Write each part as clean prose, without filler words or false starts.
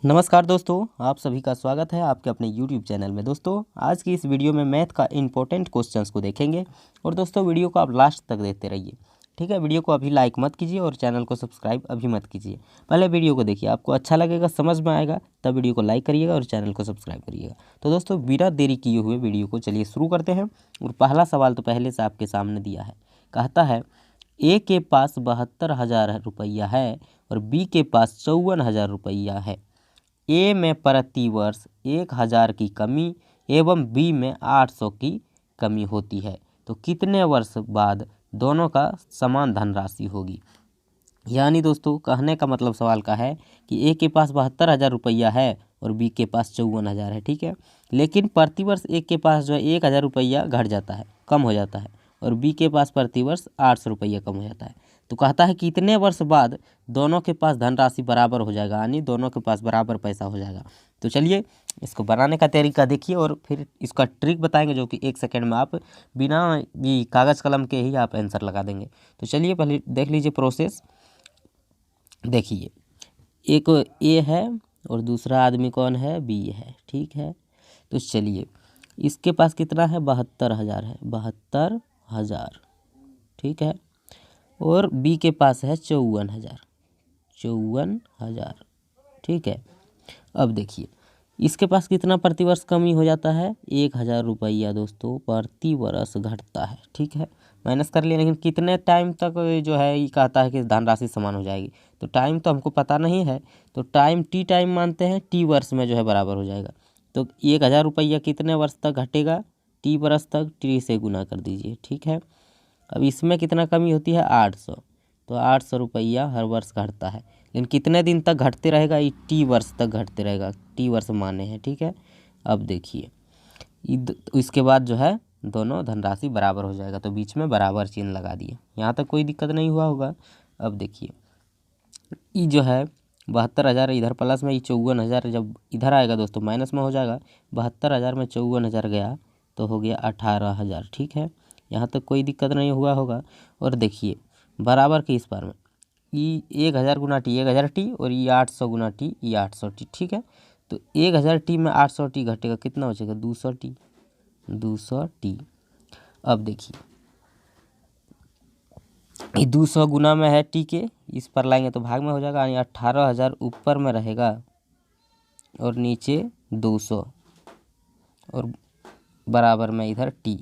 नमस्कार दोस्तों, आप सभी का स्वागत है आपके अपने YouTube चैनल में। दोस्तों, आज की इस वीडियो में मैथ का इम्पोर्टेंट क्वेश्चंस को देखेंगे और दोस्तों वीडियो को आप लास्ट तक देखते रहिए। ठीक है, वीडियो को अभी लाइक मत कीजिए और चैनल को सब्सक्राइब अभी मत कीजिए। पहले वीडियो को देखिए, आपको अच्छा लगेगा, समझ में आएगा, तब वीडियो को लाइक करिएगा और चैनल को सब्सक्राइब करिएगा। तो दोस्तों, बिना देरी किए हुए वीडियो को चलिए शुरू करते हैं। और पहला सवाल तो पहले से आपके सामने दिया है। कहता है ए के पास 72,000 रुपया है और बी के पास 54,000 रुपया है। ए में प्रति वर्ष 1,000 की कमी एवं बी में 800 की कमी होती है, तो कितने वर्ष बाद दोनों का समान धनराशि होगी। यानी दोस्तों, कहने का मतलब सवाल का है कि ए के पास 72,000 रुपया है और बी के पास 54,000 है। ठीक है, लेकिन प्रतिवर्ष ए के पास जो है 1,000 रुपया घट जाता है, कम हो जाता है, और बी के पास प्रतिवर्ष 800 रुपया कम हो जाता है। तो कहता है कि कितने वर्ष बाद दोनों के पास धनराशि बराबर हो जाएगा, यानी दोनों के पास बराबर पैसा हो जाएगा। तो चलिए इसको बनाने का तरीका देखिए और फिर इसका ट्रिक बताएंगे, जो कि 1 सेकंड में आप बिना भी कागज़ कलम के ही आप आंसर लगा देंगे। तो चलिए पहले देख लीजिए प्रोसेस। देखिए, एक ए है और दूसरा आदमी कौन है, बी है। ठीक है, तो चलिए इसके पास कितना है, 72,000 है, 72,000। ठीक है, और बी के पास है 54,000, 54,000। ठीक है, अब देखिए इसके पास कितना प्रतिवर्ष कमी हो जाता है, 1,000 रुपया दोस्तों प्रति वर्ष घटता है। ठीक है, माइनस कर लिया, लेकिन कितने टाइम तक जो है ये कहता है कि धनराशि समान हो जाएगी। तो टाइम तो हमको पता नहीं है, तो टाइम टी टाइम मानते हैं, टी वर्ष में जो है बराबर हो जाएगा। तो 1,000 रुपया कितने वर्ष तक घटेगा, टी वर्ष तक, टी से गुना कर दीजिए। ठीक है, अब इसमें कितना कमी होती है, 800, तो 800 रुपया हर वर्ष घटता है, लेकिन कितने दिन तक घटते रहेगा, ये टी वर्ष तक घटते रहेगा, टी वर्ष माने हैं। ठीक है, अब देखिए इसके बाद जो है दोनों धनराशि बराबर हो जाएगा, तो बीच में बराबर चिन्ह लगा दिए। यहाँ तक कोई दिक्कत नहीं हुआ होगा। अब देखिए ये जो है 72,000 इधर प्लस में, ये 54,000 जब इधर आएगा दोस्तों माइनस में हो जाएगा। 72,000 में 54,000 गया तो हो गया 18,000। ठीक है, यहाँ तक कोई दिक्कत नहीं हुआ होगा। और देखिए बराबर के इस बार में ये 1,000 गुना टी 1,000 टी और ये 800 गुना टी ये 800 टी। ठीक है, तो 1,000 टी में 800 टी घटेगा, कितना हो जाएगा, 200 टी, 200 टी। अब देखिए ये 200 गुना में है टी के, इस पर लाएंगे तो भाग में हो जाएगा, यानी 18,000 ऊपर में रहेगा और नीचे 200 और बराबर में इधर टी।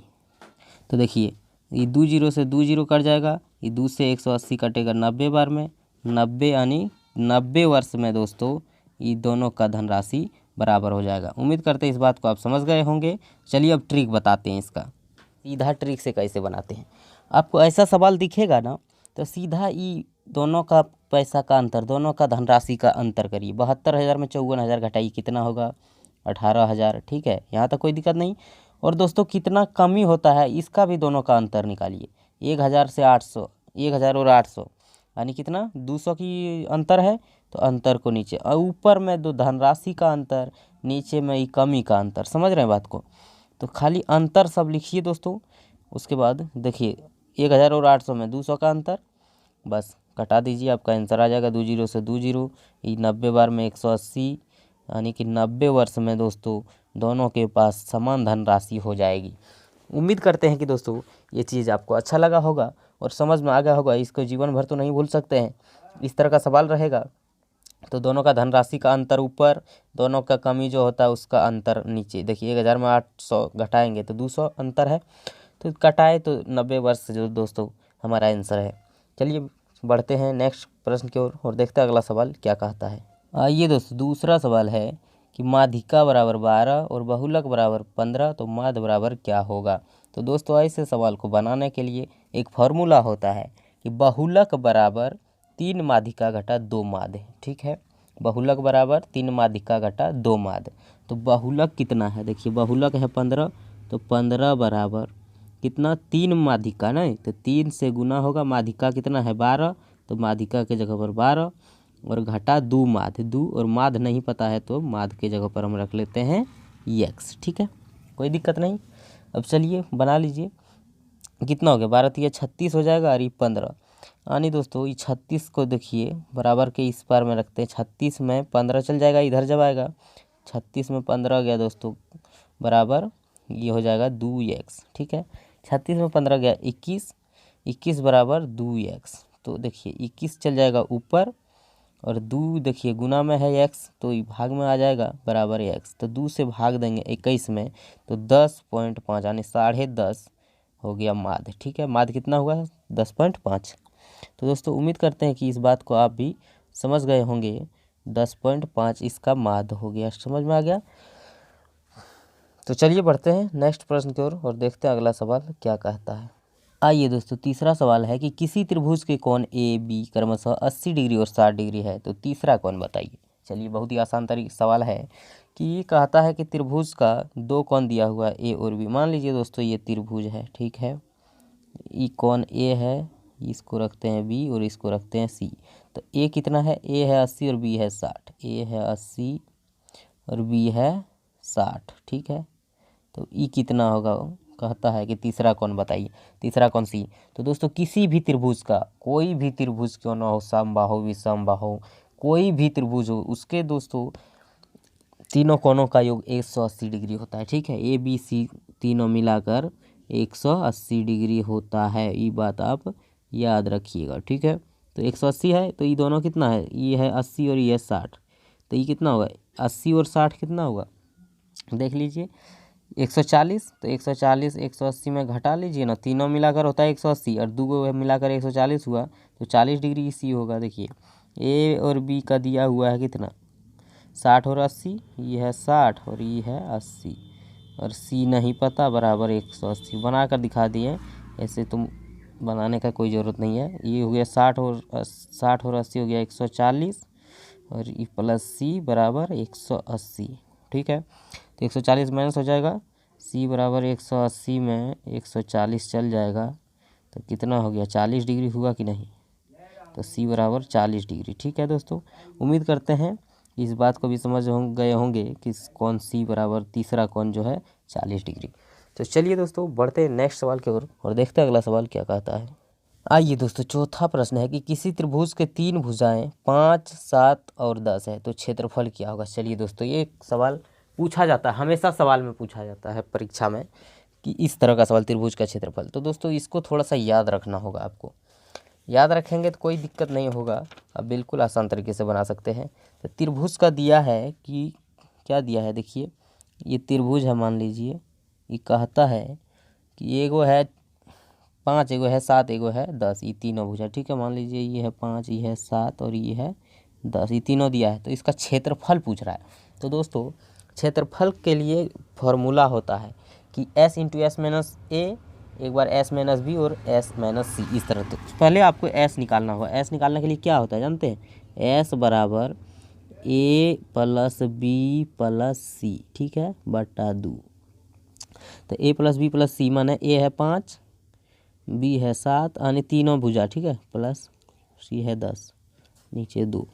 तो देखिए ये 2 जीरो से 2 जीरो कट जाएगा, ये 2 से 180 कटेगा 90 बार में, 90 यानी 90 वर्ष में दोस्तों ये दोनों का धनराशि बराबर हो जाएगा। उम्मीद करते हैं इस बात को आप समझ गए होंगे। चलिए अब ट्रिक बताते हैं इसका। सीधा ट्रिक से कैसे बनाते हैं, आपको ऐसा सवाल दिखेगा ना, तो सीधा ये दोनों का पैसा का अंतर, दोनों का धनराशि का अंतर करिए। 72,000 में 54,000 घटाइए, कितना होगा, 18,000। ठीक है, यहाँ तक कोई दिक्कत नहीं। और दोस्तों कितना कमी होता है इसका भी दोनों का अंतर निकालिए। 1,000 से 800, 1,000 और 800 यानी कितना, 200 की अंतर है, तो अंतर को नीचे, और ऊपर में दो धनराशि का अंतर, नीचे में ये कमी का अंतर। समझ रहे हैं बात को, तो खाली अंतर सब लिखिए दोस्तों। उसके बाद देखिए 1,000 और 800 में 200 का अंतर, बस कटा दीजिए, आपका आंसर आ जाएगा। 2 जीरो से 2 जीरो, ये 90 बार में 180, यानी कि 90 वर्ष में दोस्तों दोनों के पास समान धनराशि हो जाएगी। उम्मीद करते हैं कि दोस्तों ये चीज़ आपको अच्छा लगा होगा और समझ में आ गया होगा। इसको जीवन भर तो नहीं भूल सकते हैं। इस तरह का सवाल रहेगा तो दोनों का धनराशि का अंतर ऊपर, दोनों का कमी जो होता है उसका अंतर नीचे। देखिए 1,000 में 800 घटाएंगे तो 200 अंतर है, तो कटाए तो 90 वर्ष जो दोस्तों हमारा आंसर है। चलिए बढ़ते हैं नेक्स्ट प्रश्न की ओर और देखते हैं अगला सवाल क्या कहता है। आइए दोस्तों, दूसरा सवाल है कि माध्यिका बराबर 12 और बहुलक बराबर 15, तो माध्य बराबर क्या होगा। तो दोस्तों ऐसे सवाल को बनाने के लिए एक फार्मूला होता है कि बहुलक बराबर 3 माध्यिका घटा 2 माध्य। ठीक है, बहुलक बराबर 3 माध्यिका घटा 2 माध्य। तो बहुलक कितना है, देखिए बहुलक है 15, तो 15 बराबर कितना, 3 माध्यिका, नहीं तो 3 से गुना होगा, माध्यिका कितना है 12, तो माध्यिका के जगह पर 12 और घटा 2 माध्य, 2 और माध्य नहीं पता है तो माध्य के जगह पर हम रख लेते हैं x। ठीक है, कोई दिक्कत नहीं। अब चलिए बना लीजिए, कितना हो गया, 12 3 36 हो जाएगा और ये 15, यानी दोस्तों ये 36 को देखिए बराबर के इस पार में रखते हैं। 36 में 15 चल जाएगा, इधर जब आएगा 36 में 15 गया दोस्तों बराबर ये हो जाएगा 2x। ठीक है, 36 में 15 गया 21, 21 बराबर 2x। तो देखिए 21 चल जाएगा ऊपर और 2 देखिए गुना में है x तो ये भाग में आ जाएगा बराबर x। तो 2 से भाग देंगे 21 में तो 10.5 यानी 10.5 हो गया माध्य। ठीक है, माध्य कितना हुआ है 10.5। तो दोस्तों उम्मीद करते हैं कि इस बात को आप भी समझ गए होंगे। 10.5 इसका माध्य हो गया, समझ में आ गया। तो चलिए बढ़ते हैं नेक्स्ट प्रश्न की ओर और देखते हैं अगला सवाल क्या कहता है। आइए दोस्तों तीसरा सवाल है कि किसी त्रिभुज के कोण ए बी क्रमशः 80 डिग्री और 60 डिग्री है तो तीसरा कोण बताइए। चलिए बहुत ही आसान तरीके सवाल है कि ये कहता है कि त्रिभुज का दो कोण दिया हुआ है ए और बी। मान लीजिए दोस्तों ये त्रिभुज है, ठीक है, ये कोण ए है, इसको रखते हैं बी और इसको रखते हैं सी। तो ए कितना है, ए है 80 और बी है 60। ए है 80 और बी है 60। ठीक है, तो ई कितना होगा, कहता है कि तीसरा कोण बताइए। तीसरा कोण सी। तो दोस्तों किसी भी त्रिभुज का, कोई भी त्रिभुज क्यों ना हो, समबाहु विषमबाहु कोई भी त्रिभुज हो, उसके दोस्तों तीनों कोणों का योग 180 डिग्री होता है। ठीक है, ए बी सी तीनों मिलाकर 180 डिग्री होता है, ये बात आप याद रखिएगा। ठीक है, तो 180 है तो ये दोनों कितना है, ये है 80 और ये है 60। तो ये कितना होगा 80 और 60 कितना होगा देख लीजिए 140। तो 140 180 में घटा लीजिए ना, तीनों मिलाकर होता है 180 और दो मिलाकर 140 हुआ तो 40 डिग्री सी होगा। देखिए ए और बी का दिया हुआ है कितना 60 और 80, ये है 60 और ये है 80 और सी नहीं पता बराबर 180 बनाकर दिखा दिए। ऐसे तुम बनाने का कोई ज़रूरत नहीं है। ये हो गया 60 और 80 हो गया 140 और ये प्लस सी बराबर 180। ठीक है, तो 140 माइनस हो जाएगा, सी बराबर 180 में 140 चल जाएगा तो कितना हो गया 40 डिग्री हुआ कि नहीं, तो सी बराबर 40 डिग्री। ठीक है दोस्तों, उम्मीद करते हैं इस बात को भी समझ गए होंगे कि कौन सी बराबर तीसरा कौन जो है 40 डिग्री। तो चलिए दोस्तों बढ़ते हैं नेक्स्ट सवाल की ओर और देखते हैं अगला सवाल क्या कहता है। आइए दोस्तों चौथा प्रश्न है कि किसी त्रिभुज के 3 भुजाएं 5, 7 और 10 है तो क्षेत्रफल क्या होगा। चलिए दोस्तों ये सवाल पूछा जाता है, हमेशा सवाल में पूछा जाता है परीक्षा में कि इस तरह का सवाल त्रिभुज का क्षेत्रफल। तो दोस्तों इसको थोड़ा सा याद रखना होगा, आपको याद रखेंगे तो कोई दिक्कत नहीं होगा, आप बिल्कुल आसान तरीके से बना सकते हैं। तो त्रिभुज का दिया है कि क्या दिया है, देखिए ये त्रिभुज है, मान लीजिए ये कहता है कि एगो है 5, एगो है 7, एगो है 10, ये तीनों भुजा। ठीक है, मान लीजिए ये है 5, ये है 7 और ये है 10, ये तीनों दिया है तो इसका क्षेत्रफल पूछ रहा है। तो दोस्तों क्षेत्रफल के लिए फॉर्मूला होता है कि s इंटू एस माइनस ए, एक बार s माइनस बी और s माइनस सी, इस तरह। तो पहले आपको s निकालना होगा। s निकालने के लिए क्या होता है जानते हैं, s बराबर a प्लस बी प्लस सी, ठीक है, बटा 2। तो a प्लस बी प्लस सी माने a है 5, b है 7 यानी तीनों भुजा, ठीक है, प्लस c है 10, नीचे 2,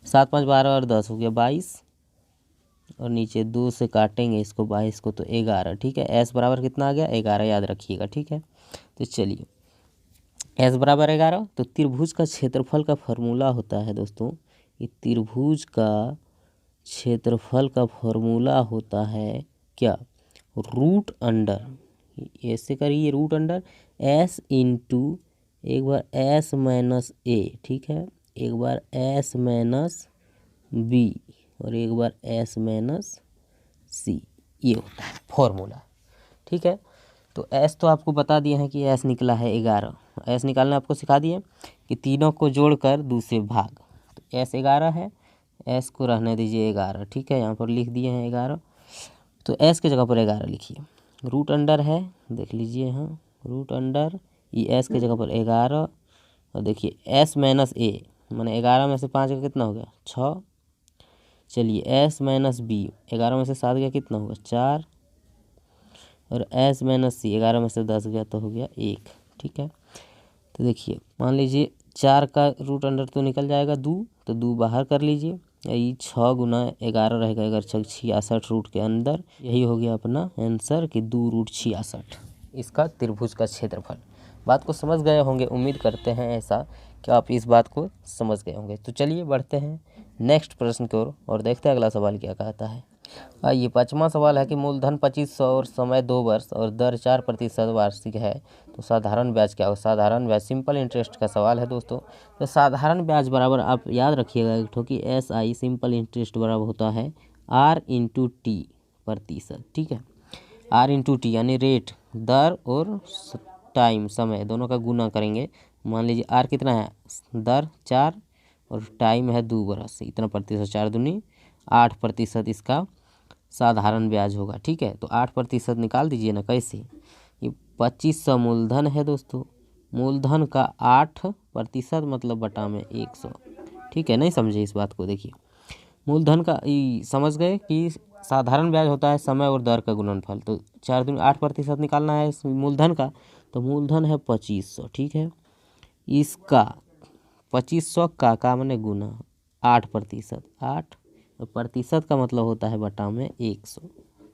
7 5 12 और 10 हो गया 22 और नीचे 2 से काटेंगे इसको 22 को तो 11। ठीक है, s बराबर कितना आ गया 11, याद रखिएगा। ठीक है, तो चलिए s बराबर 11। तो त्रिभुज का क्षेत्रफल का फॉर्मूला होता है दोस्तों, ये त्रिभुज का क्षेत्रफल का फॉर्मूला होता है क्या, रूट अंडर, ऐसे करिए रूट अंडर s इंटू एक बार s माइनस ए, ठीक है, एक बार s माइनस बी और एक बार s माइनस सी, ये होता है फॉर्मूला। ठीक है, तो s तो आपको बता दिए हैं कि s निकला है 11। s निकालना आपको सिखा दिए कि तीनों को जोड़कर दूसरे भाग, तो s 11 है, s को रहने दीजिए 11। ठीक है, यहाँ पर लिख दिए हैं 11, तो s के जगह पर 11 लिखिए। रूट अंडर है, देख लीजिए यहाँ रूट अंडर, ये s के जगह पर 11 और देखिए s माइनस ए माने 11 में से 5 का कितना हो गया 6। चलिए s माइनस बी 11 में से 7 गया कितना होगा 4 और s माइनस सी 11 में से 10 गया तो हो गया 1। ठीक है, तो देखिए मान लीजिए 4 का रूट अंडर तो निकल जाएगा 2, तो 2 बाहर कर लीजिए, यही 6 गुना 11 रहेगा, 11 6 66 रूट के अंदर, यही हो गया अपना आंसर कि 2 रूट 66 इसका त्रिभुज का क्षेत्रफल। बात को समझ गए होंगे, उम्मीद करते हैं ऐसा कि आप इस बात को समझ गए होंगे। तो चलिए बढ़ते हैं नेक्स्ट प्रश्न की ओर और देखते हैं अगला सवाल क्या कहता है। आइए 5वां सवाल है कि मूलधन 2500 और समय 2 वर्ष और दर 4% वार्षिक है, तो साधारण ब्याज क्या हो। साधारण ब्याज सिंपल इंटरेस्ट का सवाल है दोस्तों। तो साधारण ब्याज बराबर आप याद रखिएगा एक ठो कि SI सिंपल इंटरेस्ट बराबर होता है R/T प्रतिशत, ठीक है। R/T यानी रेट, दर और टाइम समय दोनों का गुना करेंगे। मान लीजिए R कितना है, दर 4 और टाइम है 2 वर्ष, इतना प्रतिशत, 4 दूनी 8% इसका साधारण ब्याज होगा, ठीक है। तो 8% निकाल दीजिए ना, कैसे, ये 2500 मूलधन है दोस्तों, मूलधन का 8% मतलब बटा में 100, ठीक है। नहीं समझे इस बात को, देखिए मूलधन का समझ गए कि साधारण ब्याज होता है समय और दर का गुणनफल। तो 4 दूनी 8% निकालना है इस मूलधन का, तो मूलधन है 2500, ठीक है। इसका 2500 का मैंने गुना 8%, 8 और प्रतिशत का मतलब होता है बटा में 100,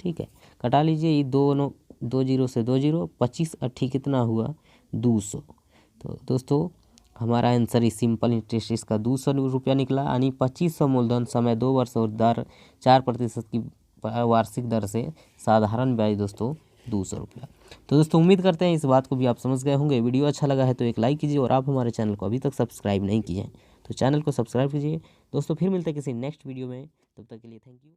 ठीक है। कटा लीजिए, ये दोनों 2 जीरो से 2 जीरो, 25 कितना हुआ 200। तो दोस्तों हमारा आंसर इस सिंपल इंटरेस्ट इसका 200 रुपया निकला, यानी 2500 मूलधन समय 2 वर्ष और दर 4% की वार्षिक दर से साधारण ब्याज दोस्तों 200 रुपया। तो दोस्तों उम्मीद करते हैं इस बात को भी आप समझ गए होंगे। वीडियो अच्छा लगा है तो एक लाइक कीजिए और आप हमारे चैनल को अभी तक सब्सक्राइब नहीं किए हैं तो चैनल को सब्सक्राइब कीजिए। दोस्तों फिर मिलते हैं किसी नेक्स्ट वीडियो में, तब तक के लिए थैंक यू।